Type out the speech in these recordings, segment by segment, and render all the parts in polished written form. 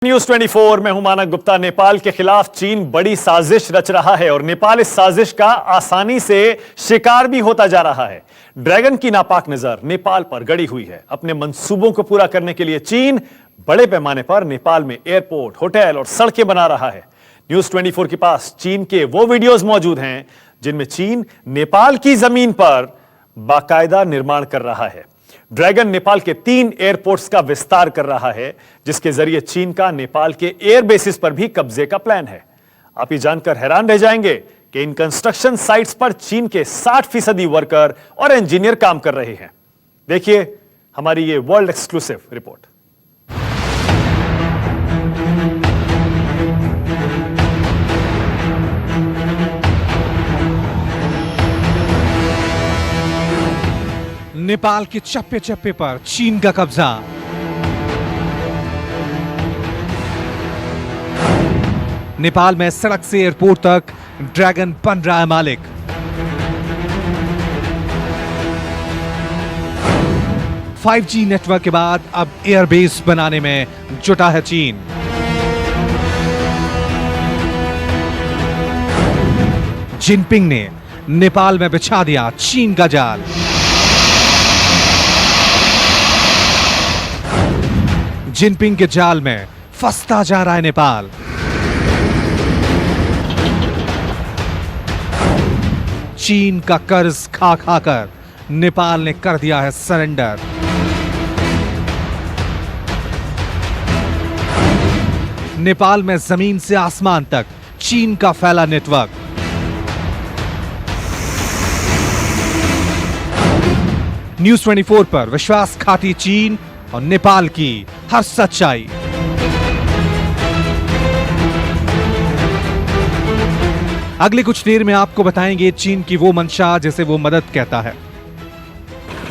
News 24 में हूं मानक गुप्ता। नेपाल के खिलाफ चीन बड़ी साजिश रच रहा है और नेपाल इस साजिश का आसानी से शिकार भी होता जा रहा है। ड्रैगन की नापाक नजर नेपाल पर गड़ी हुई है। अपने मंसूबों को पूरा करने के लिए चीन बड़े पैमाने पर नेपाल में एयरपोर्ट, होटल और सड़कें बना रहा है। न्यूज 24 के पास चीन के वो वीडियोज मौजूद हैं जिनमें चीन नेपाल की जमीन पर बाकायदा निर्माण कर रहा है। ड्रैगन नेपाल के 3 एयरपोर्ट्स का विस्तार कर रहा है, जिसके जरिए चीन का नेपाल के एयर बेसिस पर भी कब्जे का प्लान है। आप ये जानकर हैरान रह जाएंगे कि इन कंस्ट्रक्शन साइट्स पर चीन के 60% वर्कर और इंजीनियर काम कर रहे हैं। देखिए हमारी ये वर्ल्ड एक्सक्लूसिव रिपोर्ट। नेपाल के चप्पे चप्पे पर चीन का कब्जा। नेपाल में सड़क से एयरपोर्ट तक ड्रैगन बन रहा है मालिक। $5G नेटवर्क के बाद अब एयरबेस बनाने में जुटा है चीन। जिनपिंग ने नेपाल में बिछा दिया चीन का जाल। जिनपिंग के जाल में फंसता जा रहा है नेपाल। चीन का कर्ज खा खाकर नेपाल ने कर दिया है सरेंडर। नेपाल में जमीन से आसमान तक चीन का फैला नेटवर्क। न्यूज 24 पर विश्वासघाती चीन और नेपाल की हर सच्चाई। अगली कुछ देर में आपको बताएंगे चीन की वो मंशा जिसे वो मदद कहता है,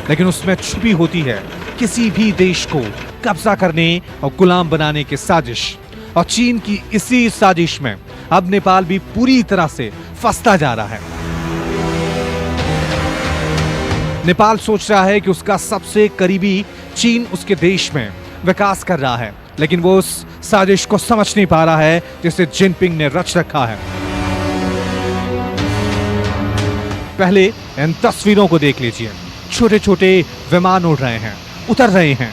लेकिन उसमें छुपी होती है किसी भी देश को कब्जा करने और गुलाम बनाने की साजिश। और चीन की इसी साजिश में अब नेपाल भी पूरी तरह से फंसता जा रहा है। नेपाल सोच रहा है कि उसका सबसे करीबी चीन उसके देश में विकास कर रहा है, लेकिन वो उस साजिश को समझ नहीं पा रहा है जिसे जिनपिंग ने रच रखा है। पहले इन तस्वीरों को देख लीजिए। छोटे छोटे विमान उड़ रहे हैं, उतर रहे हैं,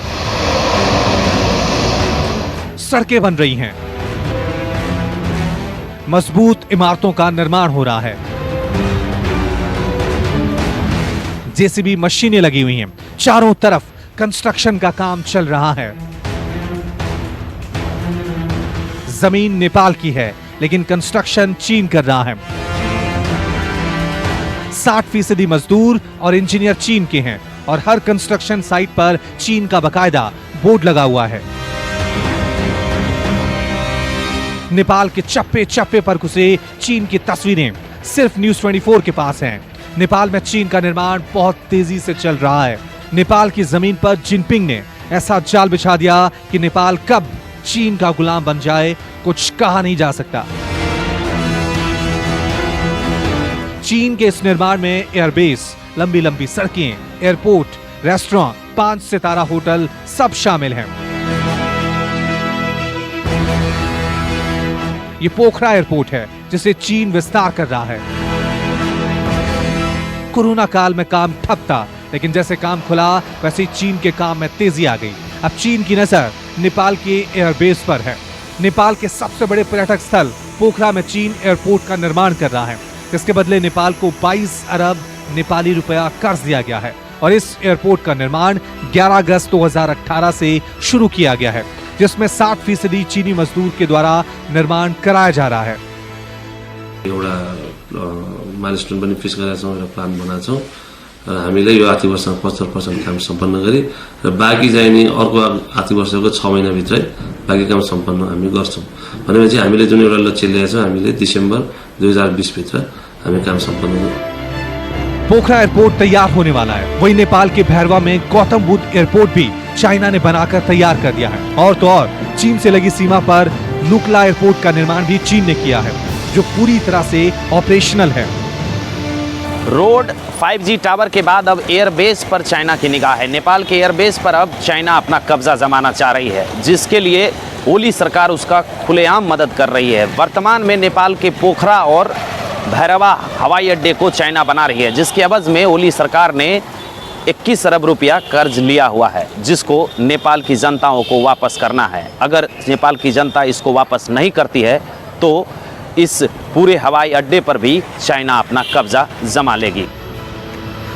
सड़कें बन रही हैं, मजबूत इमारतों का निर्माण हो रहा है, जेसीबी मशीनें लगी हुई हैं, चारों तरफ कंस्ट्रक्शन का काम चल रहा है। जमीन नेपाल की है, लेकिन कंस्ट्रक्शन चीन कर रहा है। 60% मजदूर और इंजीनियर चीन के हैं और हर कंस्ट्रक्शन साइट पर चीन का बकायदा बोर्ड लगा हुआ है। नेपाल के चप्पे चप्पे पर घुसे चीन की तस्वीरें सिर्फ न्यूज 24 के पास हैं। नेपाल में चीन का निर्माण बहुत तेजी से चल रहा है। नेपाल की जमीन पर जिनपिंग ने ऐसा जाल बिछा दिया कि नेपाल कब चीन का गुलाम बन जाए कुछ कहा नहीं जा सकता। चीन के इस निर्माण में एयरबेस, लंबी लंबी सड़कें, एयरपोर्ट, रेस्टोरेंट, 5 सितारा होटल सब शामिल हैं। ये पोखरा एयरपोर्ट है जिसे चीन विस्तार कर रहा है। कोरोना काल में काम ठप था, लेकिन जैसे काम खुला वैसे ही चीन के काम में तेजी आ गई। अब चीन की नजर नेपाल के एयरबेस पर है। नेपाल के सबसे बड़े पर्यटक स्थल पोखरा में चीन एयरपोर्ट का निर्माण कर रहा है। इसके बदले नेपाल को 22 अरब नेपाली रुपया कर्ज दिया गया है और इस एयरपोर्ट का निर्माण 11 अगस्त 2018 से शुरू किया गया है, जिसमें 60% चीनी मजदूर के द्वारा निर्माण कराया जा रहा है। माइलस्टोन पनि फिक्स गरेका छौँ र प्लान बनाएको छौँ र हामीले यो आर्थिक वर्षमा 75% काम सम्पन्न गरी र बाँकी चाहिने अर्को आर्थिक वर्षको 6 महिनाभित्रै बाँकी काम सम्पन्न हामी गर्छौँ। भनेपछि हामीले जुन एउटा लक्ष्य लिएका छौँ, हामीले दिसम्बर 2020 भित्र हामी काम सम्पन्न गर्छौँ। पोखरा एयरपोर्ट तैयार होने वाला है। वही नेपाल के भैरवा में गौतम बुद्ध एयरपोर्ट भी चाइना ने बनाकर तैयार कर दिया है। और तो और चीन से लगी सीमा पर नुकला एयरपोर्ट का निर्माण भी चीन ने किया है, जो पूरी तरह से ऑपरेशनल है। रोड 5G टावर के बाद अब एयरबेस पर चाइना की निगाह है। नेपाल के एयरबेस पर अब चाइना अपना कब्जा जमाना चाह रही है, जिसके लिए ओली सरकार उसका खुलेआम मदद कर रही है। वर्तमान में नेपाल के पोखरा और भैरवा हवाई अड्डे को चाइना बना रही है, जिसके एवज में ओली सरकार ने 21 अरब रुपया कर्ज लिया हुआ है, जिसको नेपाल की जनताओं को वापस करना है। अगर नेपाल की जनता इसको वापस नहीं करती है तो इस पूरे हवाई अड्डे पर भी चाइना अपना कब्जा जमा लेगी।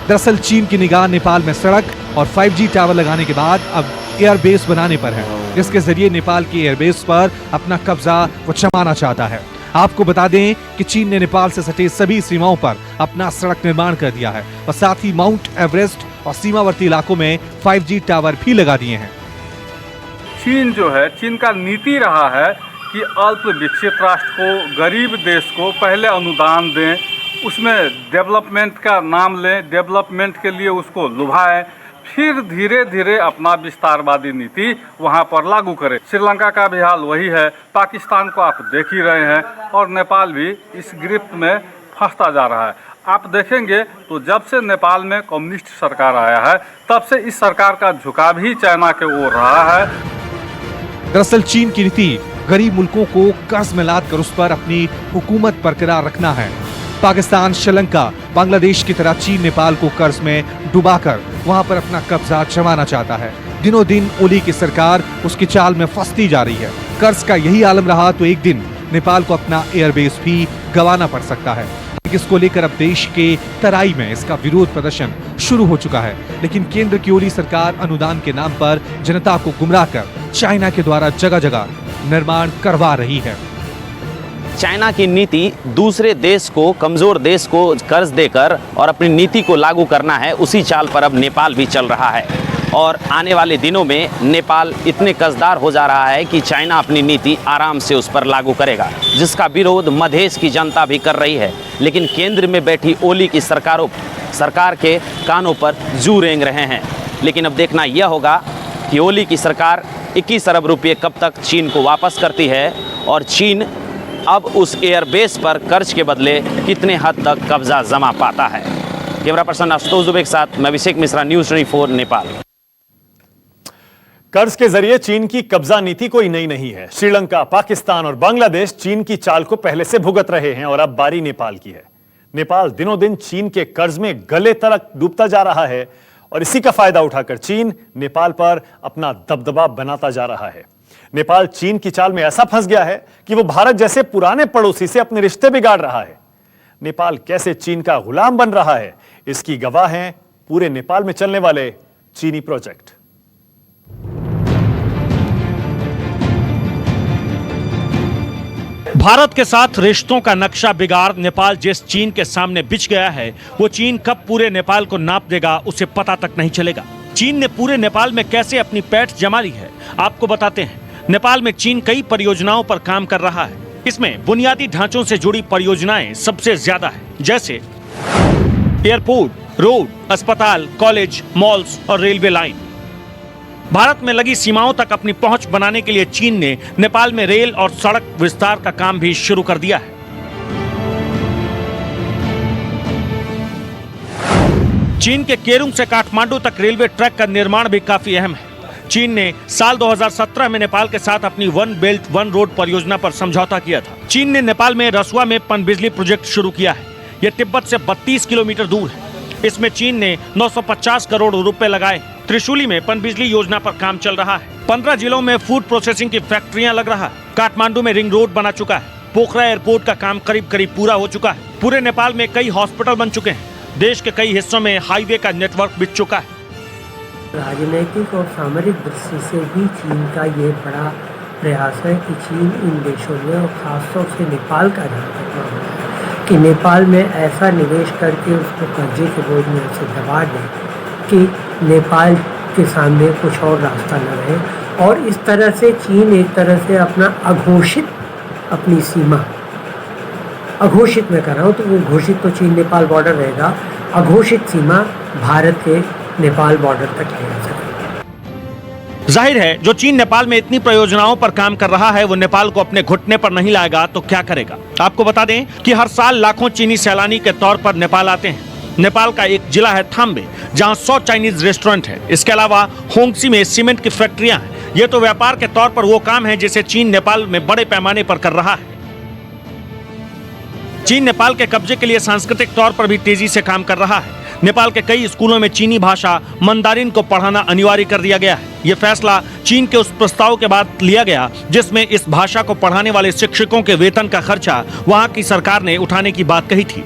दरअसल चीन की निगाह नेपाल में सड़क और 5G टावर लगाने के बाद अब एयरबेस बनाने पर है, जिसके जरिए नेपाल की एयरबेस पर अपना कब्जा वो जमाना चाहता है। आपको बता दें कि चीन ने नेपाल से सटे सभी सीमाओं पर अपना सड़क निर्माण कर दिया है और साथ ही माउंट एवरेस्ट और सीमावर्ती इलाकों में 5G टावर भी लगा दिए हैं। चीन जो है, चीन का नीति रहा है कि अल्प विकसित राष्ट्र को, गरीब देश को पहले अनुदान दें, उसमें डेवलपमेंट का नाम लें, डेवलपमेंट के लिए उसको लुभाएं, फिर धीरे धीरे अपना विस्तारवादी नीति वहां पर लागू करें। श्रीलंका का भी हाल वही है, पाकिस्तान को आप देख ही रहे हैं, और नेपाल भी इस गिरफ्त में फंसता जा रहा है। आप देखेंगे तो जब से नेपाल में कम्युनिस्ट सरकार आया है, तब से इस सरकार का झुकाव ही चाइना के ओर रहा है। दरअसल चीन की नीति गरीब मुल्कों को कर्ज में लाद कर उस पर अपनी हुकूमत बरकरार रखना है। पाकिस्तान, श्रीलंका, बांग्लादेश की तरह चीन नेपाल को कर्ज में डुबाकर वहां पर अपना कब्जा जमाना चाहता है। दिनों दिन ओली की सरकार उसकी चाल में फंसती जा रही है। कर्ज का यही आलम रहा तो एक दिन नेपाल को अपना एयरबेस भी गंवाना पड़ सकता है। इसको लेकर अब देश के तराई में इसका विरोध प्रदर्शन शुरू हो चुका है, लेकिन केंद्र की ओली सरकार अनुदान के नाम पर जनता को गुमराह कर चाइना के द्वारा जगह जगह निर्माण करवा रही है। चाइना की नीति दूसरे देश को, कमजोर देश को कर्ज देकर और अपनी नीति को लागू करना है, उसी चाल पर अब नेपाल भी चल रहा है। और आने वाले दिनों में नेपाल इतने कर्जदार हो जा रहा है कि चाइना अपनी नीति आराम से उस पर लागू करेगा, जिसका विरोध मधेश की जनता भी कर रही है। लेकिन केंद्र में बैठी ओली की सरकार के कानों पर जू रेंग रहे हैं। लेकिन अब देखना यह होगा कि ओली की सरकार 21 अरब रुपये कब तक चीन को वापस करती है और चीन अब उस एयरबेस पर कर्ज के बदले कितने हद तक कब्जा जमा पाता है। कैमरा पर्सन आशुतोष दुबे के साथ मैं अभिषेक मिश्रा, न्यूज़ 24 नेपाल। कर्ज के जरिए चीन की कब्जा नीति कोई नई नहीं है। श्रीलंका, पाकिस्तान और बांग्लादेश चीन की चाल को पहले से भुगत रहे हैं और अब बारी नेपाल की है। नेपाल दिनों दिन चीन के कर्ज में गले तलक डूबता जा रहा है और इसी का फायदा उठाकर चीन नेपाल पर अपना दबदबा बनाता जा रहा है। नेपाल चीन की चाल में ऐसा फंस गया है कि वो भारत जैसे पुराने पड़ोसी से अपने रिश्ते बिगाड़ रहा है। नेपाल कैसे चीन का गुलाम बन रहा है, इसकी गवाह हैं पूरे नेपाल में चलने वाले चीनी प्रोजेक्ट। भारत के साथ रिश्तों का नक्शा बिगाड़ नेपाल जिस चीन के सामने बिछ गया है, वो चीन कब पूरे नेपाल को नाप देगा उसे पता तक नहीं चलेगा। चीन ने पूरे नेपाल में कैसे अपनी पैठ जमा ली है, आपको बताते हैं। नेपाल में चीन कई परियोजनाओं पर काम कर रहा है। इसमें बुनियादी ढांचों से जुड़ी परियोजनाएं सबसे ज्यादा है, जैसे एयरपोर्ट, रोड, अस्पताल, कॉलेज, मॉल्स और रेलवे लाइन। भारत में लगी सीमाओं तक अपनी पहुंच बनाने के लिए चीन ने नेपाल में रेल और सड़क विस्तार का काम भी शुरू कर दिया है। चीन के केरुंग से काठमांडू तक रेलवे ट्रैक का निर्माण भी काफी अहम है। चीन ने साल 2017 में नेपाल के साथ अपनी वन बेल्ट वन रोड परियोजना पर समझौता किया था। चीन ने नेपाल में रसुआ में पनबिजली प्रोजेक्ट शुरू किया है। यह तिब्बत से 32 किलोमीटर दूर है। इसमें चीन ने 950 करोड़ रुपए लगाए। त्रिशूली में पनबिजली योजना पर काम चल रहा है। 15 जिलों में फूड प्रोसेसिंग की फैक्ट्रियां लग रहा है। काठमांडू में रिंग रोड बना चुका है। पोखरा एयरपोर्ट का काम करीब करीब पूरा हो चुका है। पूरे नेपाल में कई हॉस्पिटल बन चुके हैं। देश के कई हिस्सों में हाईवे का नेटवर्क बिछ चुका है। राजनीतिक और सामरिक दृष्टि से भी चीन का ये बड़ा प्रयास है कि चीन इन देशों में और खासतौर से नेपाल का ध्यान रखना है कि नेपाल में ऐसा निवेश करके उसको कर्जे के बोझ में ऐसे दबा दें कि नेपाल के सामने कुछ और रास्ता न रहे। और इस तरह से चीन एक तरह से अपना अघोषित, अपनी सीमा अघोषित मैं कर रहा हूँ, तो वो घोषित तो चीन नेपाल बॉर्डर रहेगा, अघोषित सीमा भारत के नेपाल बॉर्डर तक ले जा सके। जाहिर है जो चीन नेपाल में इतनी परियोजनाओं पर काम कर रहा है वो नेपाल को अपने घुटने पर नहीं लाएगा तो क्या करेगा। आपको बता दें कि हर साल लाखों चीनी सैलानी के तौर पर नेपाल आते हैं। नेपाल का एक जिला है थाम्बे, जहां 100 चाइनीज रेस्टोरेंट है। इसके अलावा होंगसी में सीमेंट की फैक्ट्रियां हैं। ये तो व्यापार के तौर पर वो काम है जिसे चीन नेपाल में बड़े पैमाने पर कर रहा है। चीन नेपाल के कब्जे के लिए सांस्कृतिक तौर पर भी तेजी से काम कर रहा है। नेपाल के कई स्कूलों में चीनी भाषा मंदारिन को पढ़ाना अनिवार्य कर दिया गया है। यह फैसला चीन के उस प्रस्ताव के बाद लिया गया जिसमें इस भाषा को पढ़ाने वाले शिक्षकों के वेतन का खर्चा वहां की सरकार ने उठाने की बात कही थी।